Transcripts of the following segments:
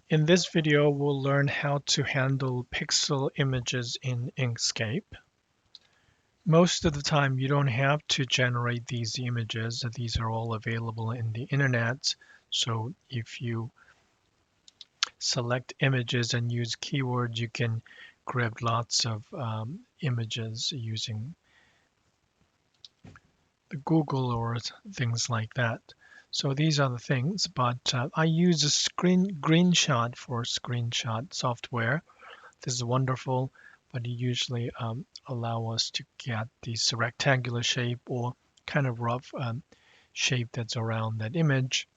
In this video, we'll learn how to handle pixel images in Inkscape. Most of the time, you don't have to generate these images. These are all available in the internet. So if you select images and use keywords, you can grab lots of images using the Google or things like that. So these are the things, but I use a screenshot for screenshot software. This is wonderful, but you usually allow us to get this rectangular shape or kind of rough shape that's around that image.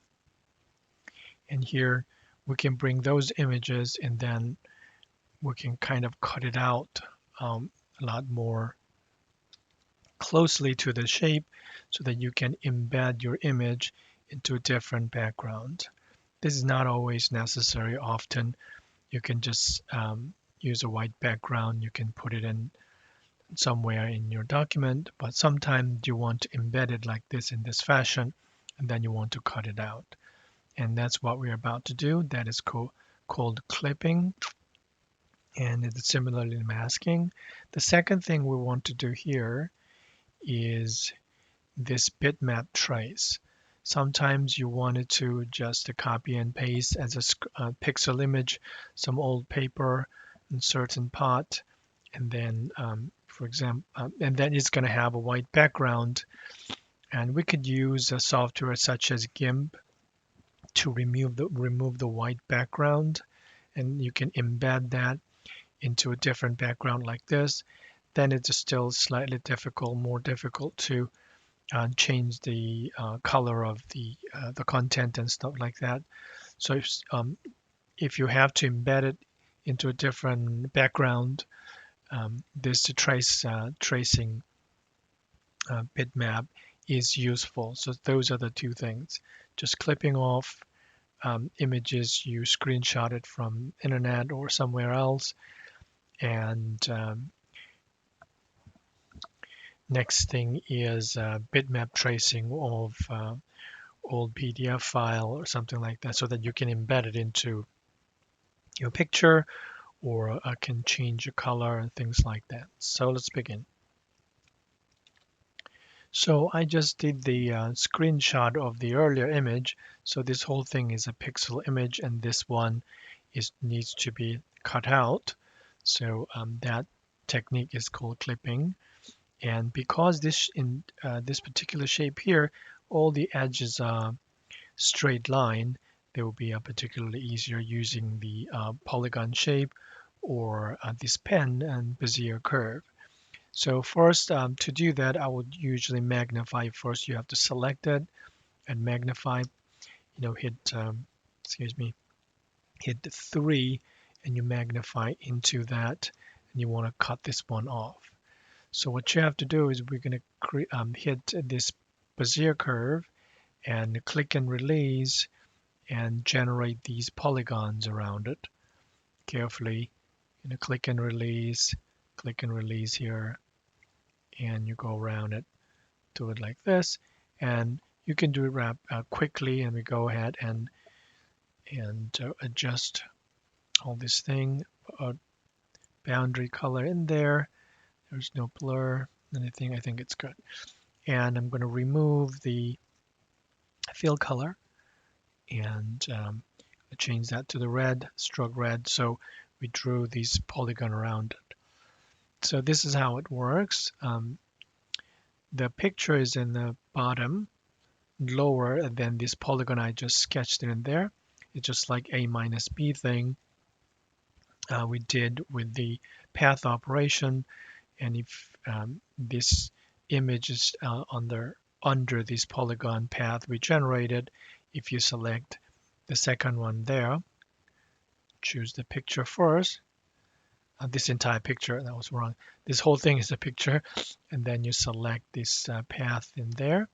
And here we can bring those images and then we can kind of cut it out a lot more closely to the shape so that you can embed your image into a different background. This is not always necessary. Often you can just use a white background. You can put it in somewhere in your document, but sometimes you want to embed it like this in this fashion, and then you want to cut it out. And that's what we're about to do. That is called clipping, and it's similarly masking. The second thing we want to do here is this bitmap trace. Sometimes you wanted to just copy and paste as a pixel image, some old paper in certain part, and then, for example, and then it's going to have a white background. And we could use a software such as GIMP to remove the white background, and you can embed that into a different background like this. Then it's still slightly difficult, more difficult to change the color of the content and stuff like that. So if you have to embed it into a different background, this tracing bitmap is useful. So those are the two things. Just clipping off images you screenshotted from internet or somewhere else, and next thing is bitmap tracing of old PDF file or something like that so that you can embed it into your picture or can change the color and things like that. So let's begin. So I just did the screenshot of the earlier image. So this whole thing is a pixel image and this one needs to be cut out. So that technique is called clipping. And because this particular shape here, all the edges are straight line, they will be particularly easier using the polygon shape or this pen and Bezier curve. So first, to do that, I would usually magnify. First, you have to select it and magnify. Hit excuse me, hit 3, and you magnify into that, and you want to cut this one off. So what you have to do is we're going to hit this Bezier curve and click and release and generate these polygons around it carefully. Click and release here, and you go around it, do it like this, and you can do it quickly. And we go ahead and adjust all this thing, boundary color in there. There's no blur, anything. I think it's good. And I'm going to remove the fill color and change that to the red, stroke red. So we drew this polygon around it. So this is how it works. The picture is in the bottom, lower than this polygon I just sketched in there. It's just like A minus B thing we did with the path operation. And if this image is under this polygon path we generated, if you select the second one there, choose the picture first, this entire picture, that was wrong. This whole thing is a picture, and then you select this path in there.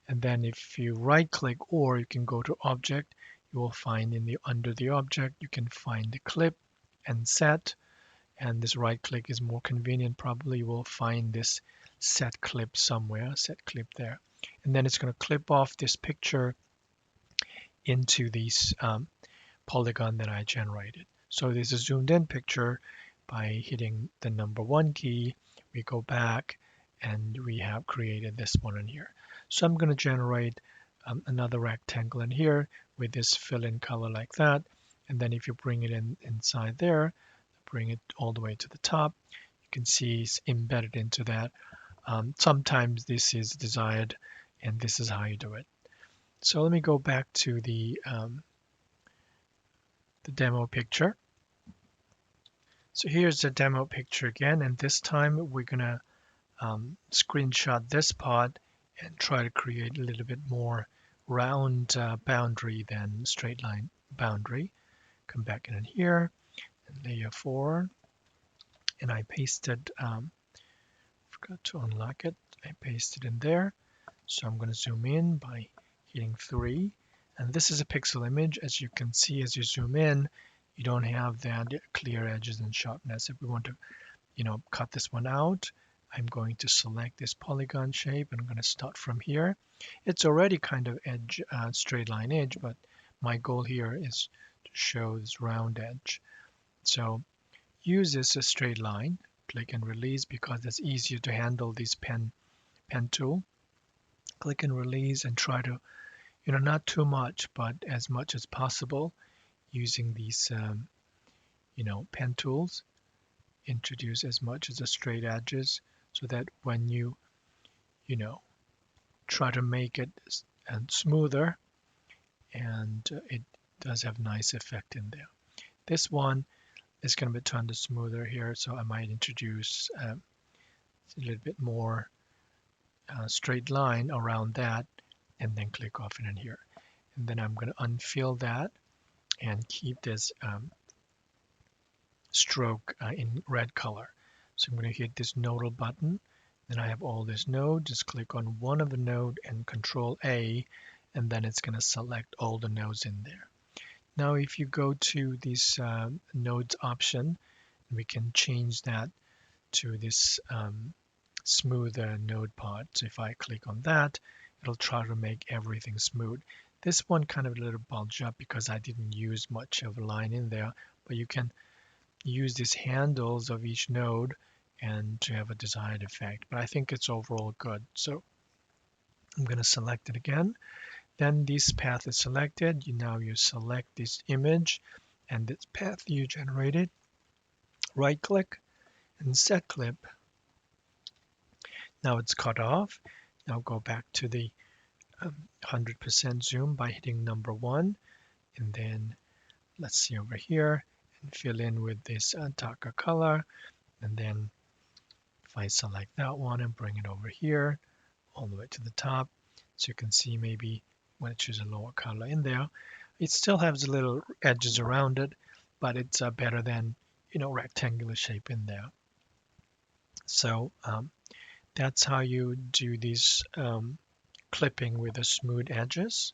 And then if you right click, or you can go to object, you will find under the object, you can find the clip and set. And this right click is more convenient. Probably you will find this set clip somewhere, set clip there. And then it's going to clip off this picture into this polygon that I generated. So this is a zoomed in picture. By hitting the number 1 key, we go back and we have created this one in here. So I'm going to generate another rectangle in here with this fill-in color like that. And then if you bring it in inside there, bring it all the way to the top, you can see it's embedded into that. Sometimes this is desired, and this is how you do it. So let me go back to the demo picture. So here's the demo picture again, and this time we're gonna screenshot this part and try to create a little bit more round boundary than straight line boundary. Come back in here, and layer 4, and I pasted, forgot to unlock it, I pasted in there. So I'm going to zoom in by hitting 3. And this is a pixel image. As you can see, as you zoom in, you don't have that clear edges and sharpness. If we want to, cut this one out, I'm going to select this polygon shape and I'm going to start from here. It's already kind of edge, straight line edge, but my goal here is to show this round edge. So use this as straight line, click and release because it's easier to handle this pen tool. Click and release and try to, not too much, but as much as possible using these, pen tools. Introduce as much as the straight edges so that when you, try to make it and smoother, and it does have nice effect in there. This one is going to be turned to smoother here, so I might introduce a little bit more straight line around that, and then click off it in here. And then I'm going to unfill that and keep this stroke in red color. So I'm going to hit this nodal button. Then I have all this node. Just click on one of the node and Control A, and then it's going to select all the nodes in there. Now, if you go to this nodes option, we can change that to this smoother node part. So if I click on that, it'll try to make everything smooth. This one kind of a little bulge up because I didn't use much of a line in there, but you can use these handles of each node and to have a desired effect. But I think it's overall good. So I'm going to select it again. Then this path is selected. Now you select this image and this path you generated. Right click and set clip. Now it's cut off. Now go back to the 100% zoom by hitting number 1. And then let's see over here and fill in with this darker color. And then if I select that one and bring it over here all the way to the top, so you can see maybe when I choose a lower color in there, it still has little edges around it, but it's better than, rectangular shape in there. So that's how you do these clipping with the smooth edges.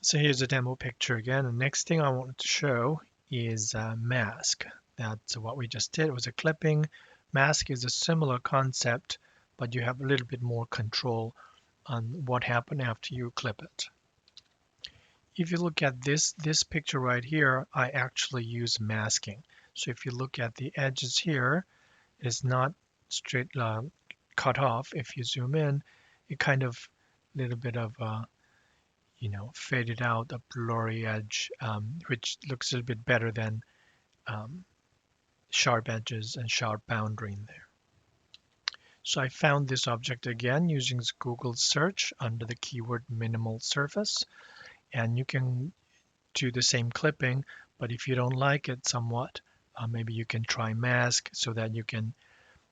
So here's a demo picture again. The next thing I wanted to show is mask. That's what we just did. It was a clipping. Mask is a similar concept, but you have a little bit more control on what happened after you clip it. If you look at this picture right here, I actually use masking. So if you look at the edges here, it's not straight cut off. If you zoom in, it kind of little bit of faded out, a blurry edge, which looks a little bit better than sharp edges and sharp boundary in there. So I found this object again using Google search under the keyword minimal surface, and you can do the same clipping, but if you don't like it somewhat, maybe you can try mask so that you can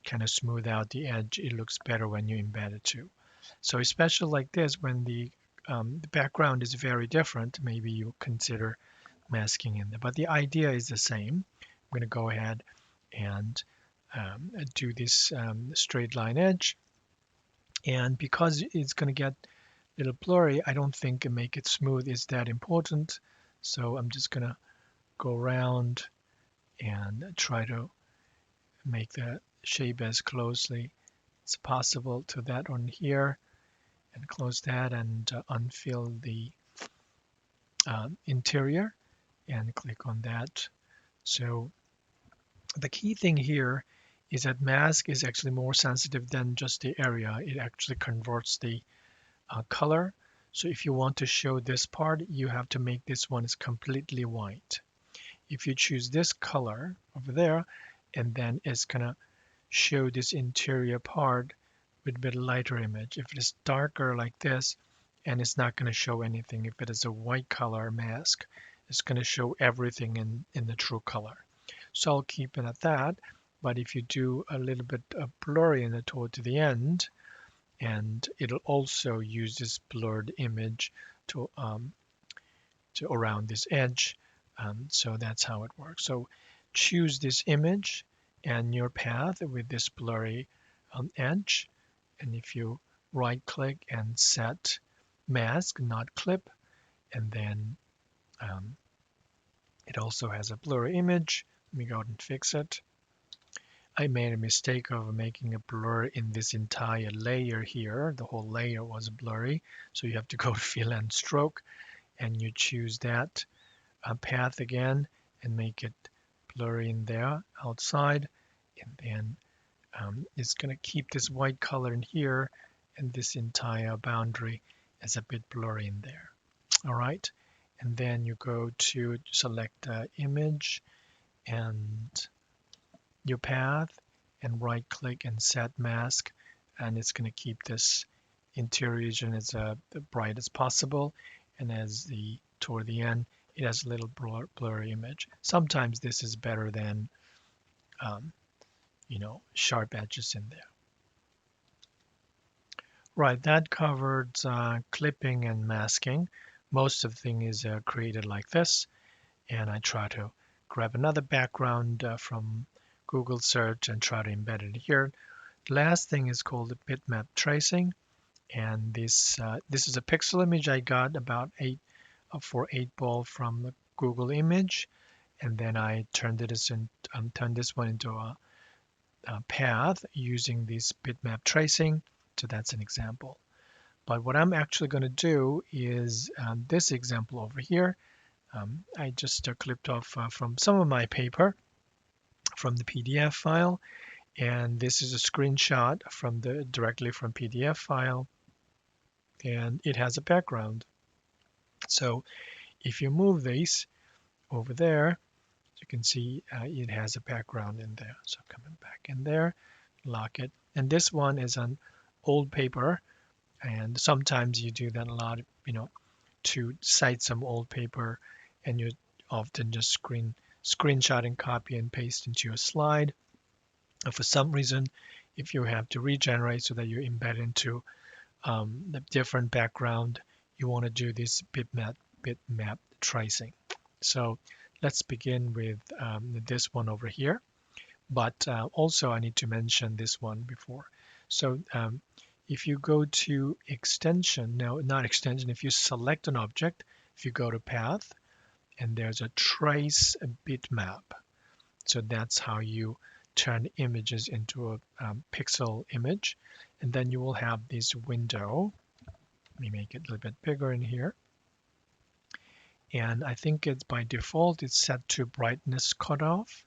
kind of smooth out the edge. It looks better when you embed it too. So especially like this, when the background is very different, maybe you consider masking in there. But the idea is the same. I'm going to go ahead and do this straight line edge. And because it's going to get a little blurry, I don't think make it smooth is that important. So I'm just going to go around and try to make the shape as closely as possible to that one here, and close that and unfill the interior. and click on that. So the key thing here is that mask is actually more sensitive than just the area. It actually converts the color. So if you want to show this part, you have to make this one is completely white. If you choose this color over there, and then it's gonna show this interior part with a bit lighter image. If it is darker like this, and it's not going to show anything. If it is a white color mask, it's going to show everything in the true color. So I'll keep it at that. But if you do a little bit of blurry in it toward the end, and it'll also use this blurred image to around this edge. So that's how it works. So choose this image and your path with this blurry edge. And if you right click and set mask, not clip, and then um, it also has a blurry image. Let me go ahead and fix it. I made a mistake of making a blur in this entire layer here. The whole layer was blurry. So you have to go to fill and stroke, and you choose that path again and make it blurry in there outside, and then it's going to keep this white color in here, and this entire boundary is a bit blurry in there. All right, and then you go to select image and your path and right click and set mask, and it's going to keep this interior region as bright as possible, and as the toward the end it has a little blurry image. Sometimes this is better than um, sharp edges in there. Right, that covered clipping and masking. Most of the thing is created like this, and I try to grab another background from Google search and try to embed it here. The last thing is called bitmap tracing, and this is a pixel image I got about 8 ball from the Google image, and then I turned this one into a path using this bitmap tracing. So that's an example. But what I'm actually going to do is this example over here. I just clipped off from some of my paper from the PDF file, and this is a screenshot from directly from PDF file, and it has a background. So if you move these over there, you can see it has a background in there. So coming back in there, lock it. And this one is an old paper, and sometimes you do that a lot, to cite some old paper, and you often just screenshot and copy and paste into your slide. And for some reason, if you have to regenerate so that you embed into the different background, you want to do this bitmap tracing. So let's begin with this one over here. But also I need to mention this one before. So if you go to extension, no, not extension, if you select an object, if you go to path, and there's a trace bitmap. So that's how you turn images into a pixel image. And then you will have this window. Let me make it a little bit bigger in here. And I think it's by default, it's set to brightness cutoff.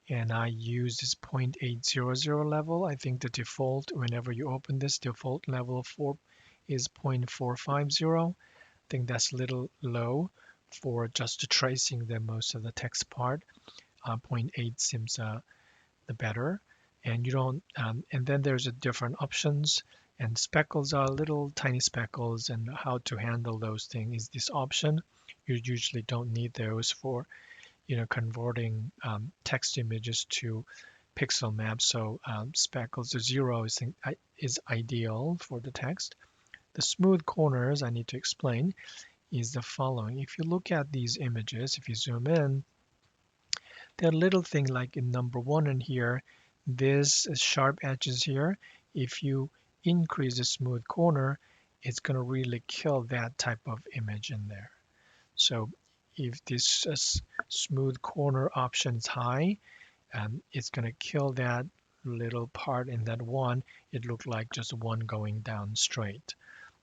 And I use this 0.800 level. I think the default, whenever you open this, default level is 0.450. I think that's a little low for just tracing the most of the text part. 0.8 seems the better. And you don't, and then there's a different options, and speckles are little tiny speckles, and how to handle those things is this option. You usually don't need those for converting text images to pixel maps. So speckles to 0 is ideal for the text. The smooth corners I need to explain is the following. If you look at these images, if you zoom in, there are little things like in number 1 in here, this sharp edges here. If you increase the smooth corner, it's going to really kill that type of image in there. So if this smooth corner option is high, it's going to kill that little part in that one. It looked like just one going down straight.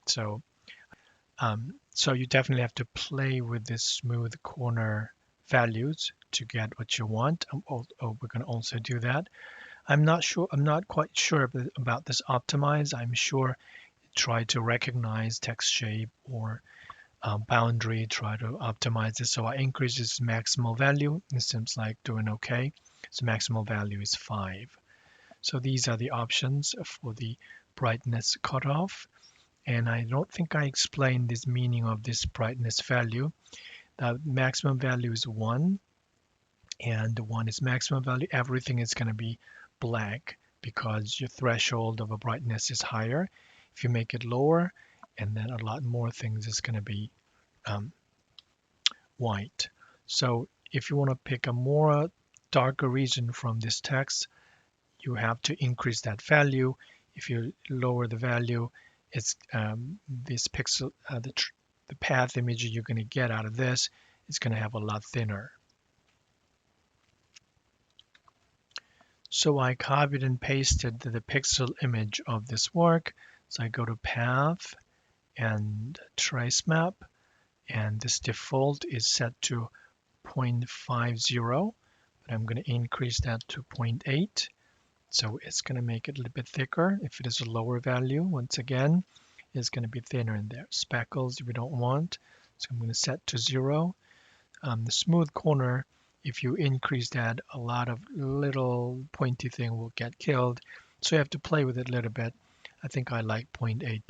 So so you definitely have to play with this smooth corner values to get what you want. We're going to also do that. I'm not quite sure about this optimize. I'm sure try to recognize text shape or boundary, try to optimize it. So I increase its maximal value. It seems like doing okay. So maximal value is 5. So these are the options for the brightness cutoff. And I don't think I explained this meaning of this brightness value. The maximum value is 1, and 1 is maximum value. Everything is going to be black because your threshold of a brightness is higher. If you make it lower, and then a lot more things is going to be um, white. So if you want to pick a more darker region from this text, you have to increase that value. If you lower the value, it's this pixel, the path image you're going to get out of this is going to have a lot thinner. So I copied and pasted the pixel image of this work. So I go to Path and Trace Map, and this default is set to 0.50, but I'm going to increase that to 0.8. So it's going to make it a little bit thicker. If it is a lower value, once again, it's going to be thinner in there. Speckles we don't want, so I'm going to set to 0. The smooth corner, if you increase that, a lot of little pointy thing will get killed. So you have to play with it a little bit. I think I like 0.8.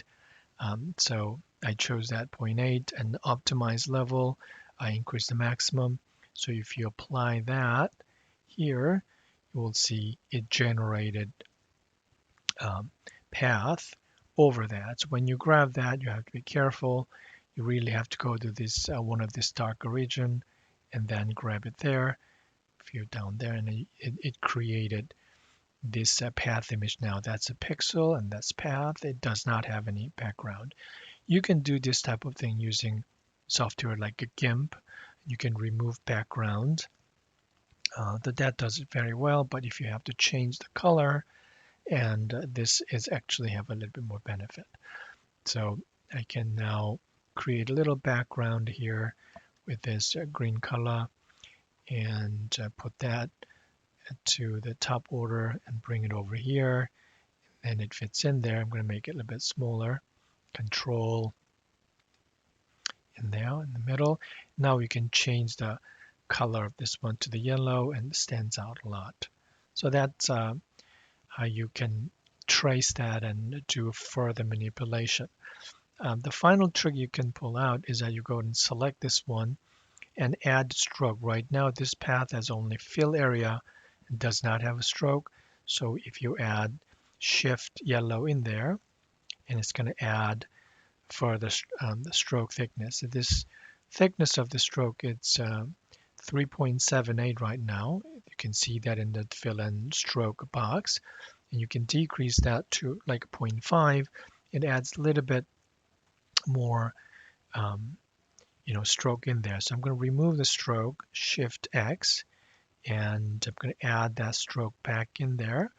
So I chose that 0.8 and the optimized level. I increase the maximum. So if you apply that here, you will see it generated path over that. So when you grab that, you have to be careful. You really have to go to this one of this darker region and then grab it there. If you're down there, and it created this path image. Now that's a pixel and that's path. It does not have any background. You can do this type of thing using software like a GIMP. You can remove background. That does it very well, but if you have to change the color, and this is actually have a little bit more benefit. So I can now create a little background here with this green color and put that to the top order and bring it over here, and it fits in there. I'm going to make it a little bit smaller. Control in there in the middle. Now we can change the color of this one to the yellow, and it stands out a lot. So that's how you can trace that and do further manipulation. The final trick you can pull out is that you go and select this one and add stroke. Right now this path has only fill area and does not have a stroke. So if you add shift yellow in there, and it's going to add further the stroke thickness. This thickness of the stroke, it's 3.78 right now. You can see that in the fill and stroke box, and you can decrease that to like 0.5. It adds a little bit more stroke in there. So I'm going to remove the stroke, Shift X, and I'm going to add that stroke back in there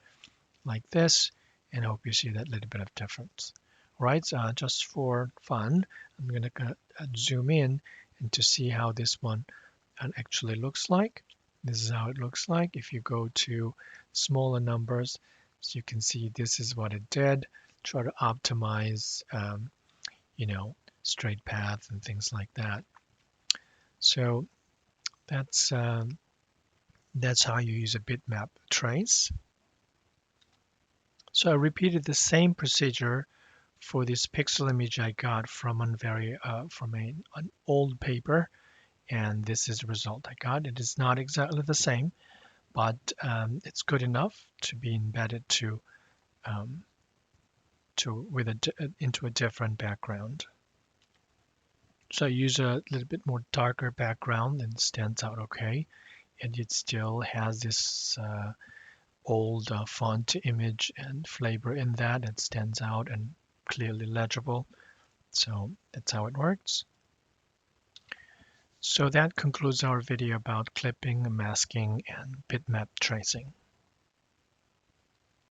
like this, and I hope you see that little bit of difference. Right, just for fun, I'm going to zoom in and to see how this one actually looks like. This is how it looks like. If you go to smaller numbers, so you can see this is what it did. Try to optimize, straight path and things like that. So that's how you use a bitmap trace. So I repeated the same procedure for this pixel image I got from an old paper, and this is the result I got. It is not exactly the same, but it's good enough to be embedded into a different background. So I use a little bit more darker background and it stands out okay, and it still has this old font image and flavor in that. It stands out and clearly legible. So that's how it works. So that concludes our video about clipping, masking, and bitmap tracing.